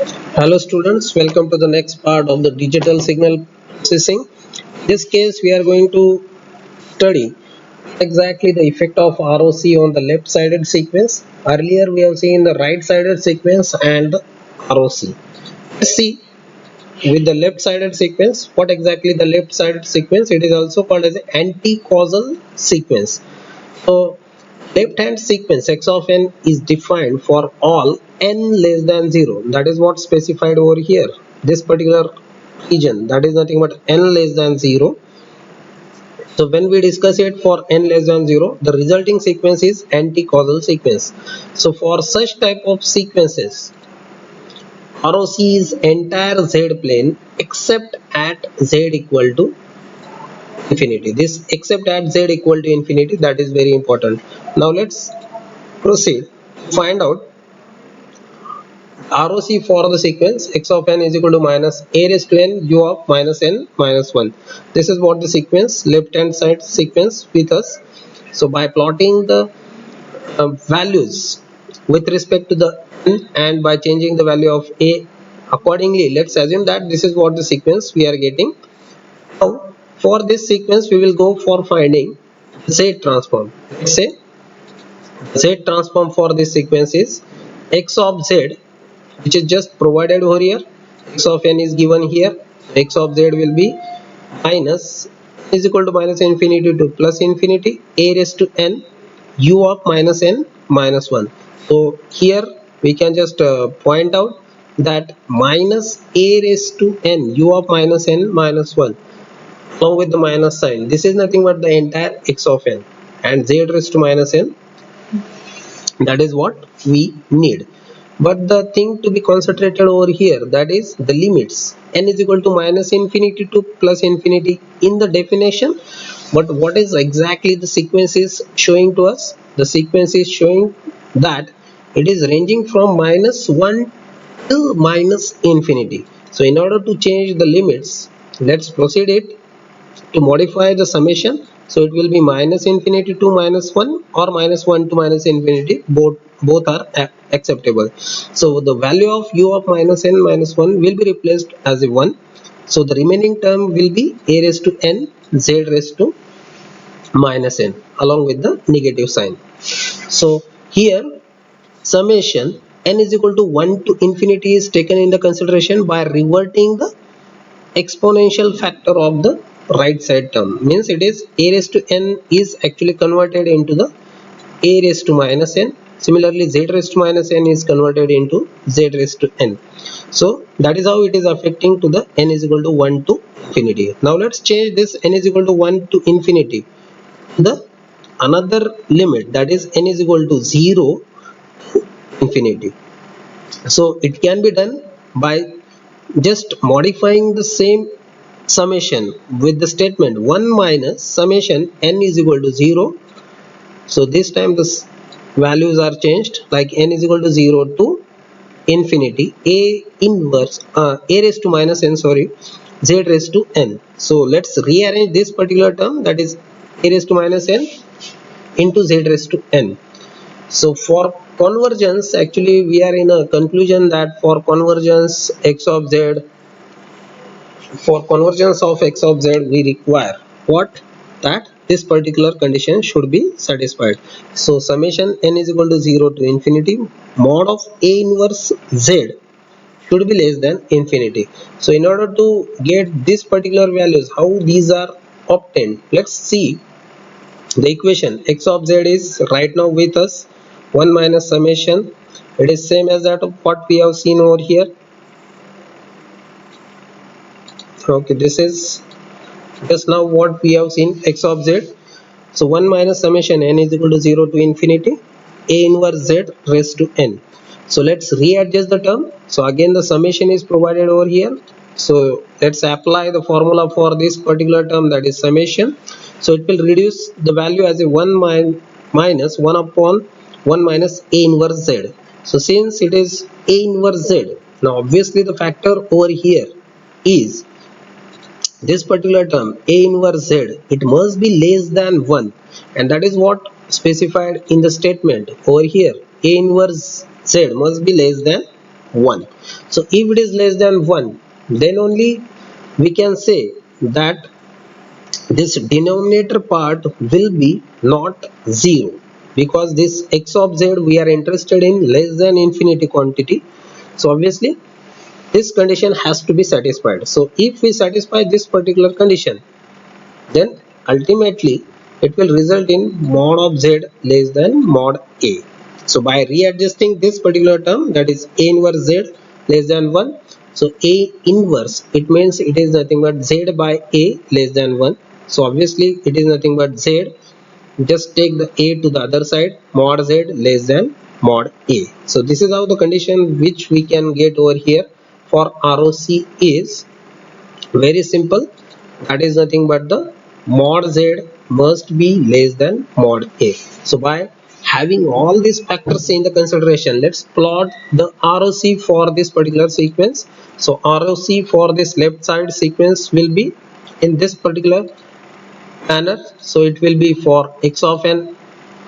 Hello students, welcome to the next part of the digital signal processing. In this case, we are going to study exactly the effect of ROC on the left-sided sequence. Earlier, we have seen the right-sided sequence and ROC. Let's see with the left-sided sequence, what exactly the left-sided sequence. It is also called as an anti-causal sequence. So left hand sequence x of n is defined for all n less than 0. That is what specified over here. This particular region, that is nothing but n less than 0. So when we discuss it for n less than 0, the resulting sequence is anti-causal sequence. So for such type of sequences, ROC is entire z plane except at z equal to infinity. This except at z equal to infinity, that is very important. Now let's proceed to find out ROC for the sequence x of n is equal to minus a raised to n u of minus n minus 1. This is what the sequence, left hand side sequence with us. So by plotting the values with respect to the n and by changing the value of a accordingly, let's assume that this is what the sequence we are getting. Now for this sequence we will go for finding z transform. Let's say z transform for this sequence is x of z, which is just provided over here. X of n is given here. X of z will be minus is equal to minus infinity to plus infinity a raised to n u of minus n minus 1. So here we can just point out that minus a raised to n u of minus n minus 1 along with the minus sign. This is nothing but the entire x of n, and z raised to minus n, that is what we need. But the thing to be concentrated over here, that is the limits. N is equal to minus infinity to plus infinity in the definition, but what is exactly the sequence is showing to us? The sequence is showing that it is ranging from minus 1 to minus infinity. So in order to change the limits, let's proceed it to modify the summation. So it will be minus infinity to minus 1 or minus 1 to minus infinity. Both are acceptable. So the value of u of minus n minus 1 will be replaced as a 1. So the remaining term will be a raised to n z raised to minus n along with the negative sign. So here summation n is equal to 1 to infinity is taken into consideration by reverting the exponential factor of the right side term. Means it is a raised to n is actually converted into the a raised to minus n. Similarly, z raised to minus n is converted into z raised to n. So that is how it is affecting to the n is equal to 1 to infinity. Now let's change this n is equal to 1 to infinity, the another limit, that is n is equal to 0 to infinity. So it can be done by just modifying the same summation with the statement 1 minus summation n is equal to 0. So this time the values are changed, like n is equal to 0 to infinity a inverse a raised to minus n, sorry, z raised to n. So let's rearrange this particular term, that is a raised to minus n into z raised to n. So for convergence, actually we are in a conclusion that for convergence x of z, for convergence of x of z we require what? That this particular condition should be satisfied. So summation n is equal to 0 to infinity mod of a inverse z should be less than infinity. So in order to get this particular values, how these are obtained, let's see the equation. X of z is right now with us 1 minus summation, it is same as that of what we have seen over here. Okay, this is just now what we have seen, x of z. So 1 minus summation n is equal to 0 to infinity a inverse z raised to n. So let's readjust the term. So again the summation is provided over here. So let's apply the formula for this particular term, that is summation. So it will reduce the value as a 1 minus 1 upon 1 minus a inverse z. So since it is a inverse z, now obviously the factor over here is this particular term a inverse z, it must be less than 1, and that is what specified in the statement over here. A inverse z must be less than 1. So if it is less than 1, then only we can say that this denominator part will be not 0, because this x of z we are interested in less than infinity quantity. So obviously this condition has to be satisfied. So if we satisfy this particular condition, then ultimately it will result in mod of z less than mod a. So by readjusting this particular term, that is a inverse z less than 1, so a inverse, it means it is nothing but z by a less than 1. So obviously it is nothing but z, just take the a to the other side, mod z less than mod a. So this is how the condition which we can get over here for ROC is very simple. That is nothing but the mod z must be less than mod a. So by having all these factors in the consideration, let's plot the ROC for this particular sequence. So ROC for this left side sequence will be in this particular manner. So it will be for x of n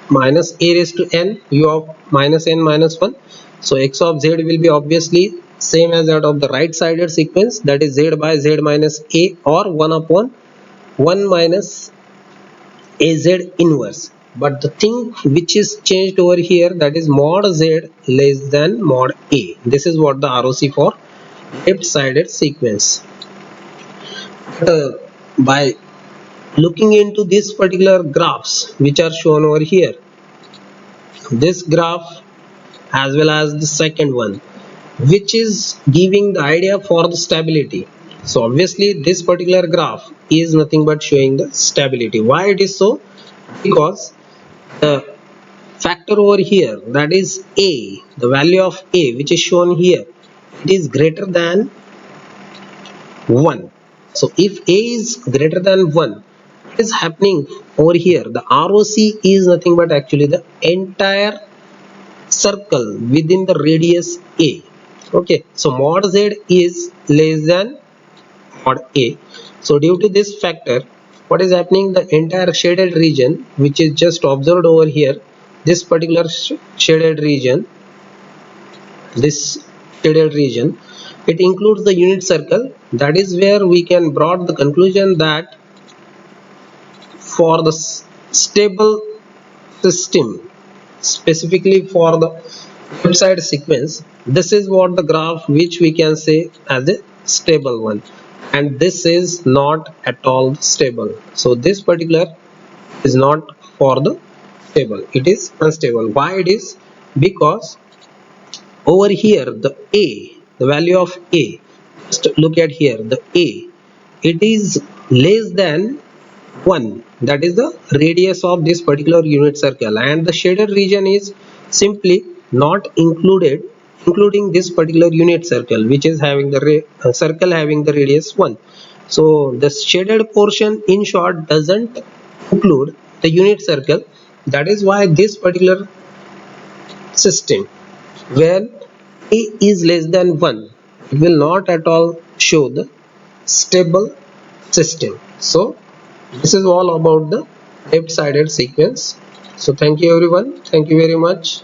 minus a raised to n u of minus n minus 1. So x of z will be obviously same as that of the right sided sequence, that is z by z minus a, or 1 upon 1 minus az inverse. But the thing which is changed over here, that is mod z less than mod a. This is what the ROC for left sided sequence. But by looking into these particular graphs which are shown over here, this graph as well as the second one, which is giving the idea for the stability. So obviously this particular graph is nothing but showing the stability. Why it is so? Because the factor over here, that is a, the value of a which is shown here, it is greater than 1. So if a is greater than 1, what is happening over here? The ROC is nothing but actually the entire circle within the radius a. Okay, so mod z is less than mod a. So due to this factor, what is happening, the entire shaded region which is just observed over here, this particular shaded region, this shaded region, it includes the unit circle. That is where we can brought the conclusion that for the stable system, specifically for the left side sequence, this is what the graph which we can say as a stable one, and this is not at all stable. So this particular is not for the stable, it is unstable. Why it is? Because over here the a, the value of a, just look at here, the a, it is less than 1, that is the radius of this particular unit circle, and the shaded region is simply not included, including this particular unit circle which is having the circle having the radius 1. So the shaded portion in short doesn't include the unit circle. That is why this particular system, when a is less than 1, it will not at all show the stable system. So this is all about the left sided sequence. So thank you everyone, thank you very much.